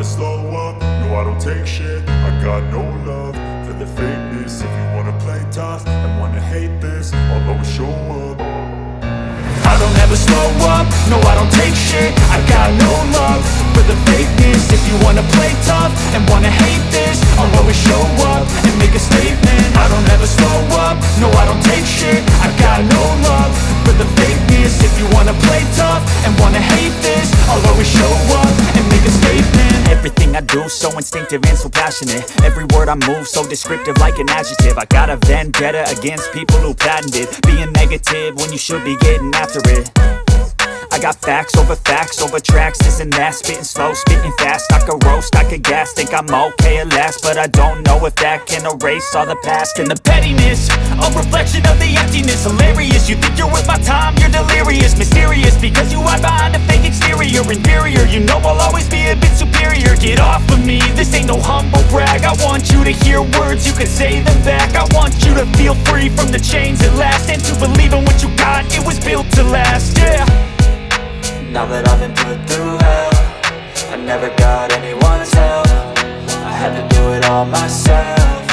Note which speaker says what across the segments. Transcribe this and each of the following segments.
Speaker 1: slow up, no I don't take shit. I got no love for the fakeness. If you wanna play tough and wanna hate this, I'll always show up. I don't ever slow up, no I don't take shit. I got no love for the fakeness. If you wanna play tough and wanna hate this, I'll always show up and make a statement. I don't ever slow up, no I don't take shit. I got no love for the fakeness. If you wanna play tough and wanna hate this, I'll always show up and make a statement.
Speaker 2: Everything I do so instinctive and so passionate. Every word I move so descriptive like an adjective. I got a vendetta against people who patented being negative when you should be getting after it. I got facts over tracks, this and that. Spitting slow, spitting fast, I could roast, I could gas. Think I'm okay at last, but I don't know if that can erase all the past. And the pettiness, a reflection of the emptiness. Hilarious, you think you're worth my time, you're delirious. Mysterious, because you hide behind a fake exterior. Inferior, you know I'll always be a bit superior. Get off of me, this ain't no humble brag. I want you to hear words, you can say them back. I want you to feel free from the chains at last, and to believe in what you got, it was built to last, yeah.
Speaker 3: Now that I've been put through hell, I never got anyone's help. I had to do it all myself.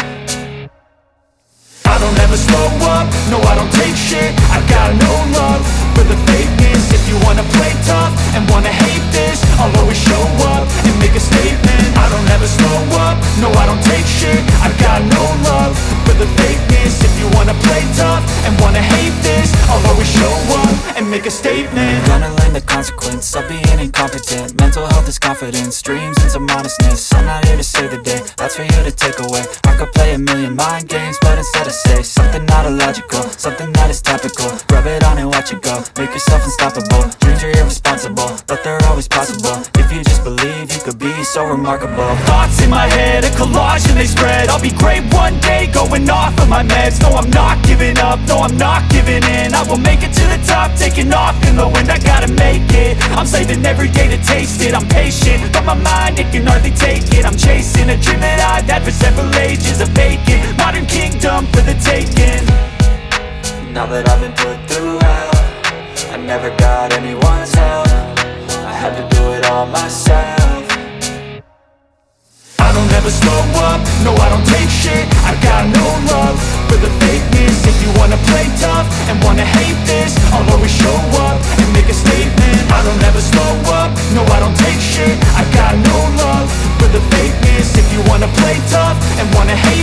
Speaker 1: I don't ever slow up, no I don't take shit. I got no love for the fakeness. If you wanna play tough and wanna hate this, I'll always show up and make a statement. I don't ever slow up, no I don't take shit. I got no love for the fakeness. If you wanna play tough and wanna hate this, I'll always show up and make a statement.
Speaker 3: Gonna learn the consequence of being incompetent. Mental health is confidence, dreams and some honestness. I'm not here to save the day, that's for you to take away. I could play a million mind games, but instead I say something not illogical, something that is topical. Rub it on and watch it go, make yourself unstoppable. Dreams are irresponsible, but they're always possible. If you just believe, you could be so remarkable.
Speaker 2: Thoughts in my head, a collage and they spread. I'll be great one day, going off of my meds. No, I'm not giving up, no, I'm not giving in. I will make it to the top, taking off in the wind. I gotta make it, I'm saving every day to taste it. I'm patient, but my mind, it can hardly take it. I'm chasing a dream that I've had for several ages. A vacant, modern kingdom for the taking.
Speaker 3: Now that I've been put through hell, I never got anyone's help. I had to do it all myself.
Speaker 1: I don't ever slow up, no I don't take shit. I got no love for the fakeness. If you wanna play tough and wanna hate this, I'll always show up and make a statement. I don't ever slow up, no I don't take shit. I got no love for the fakeness. If you wanna play tough and wanna hate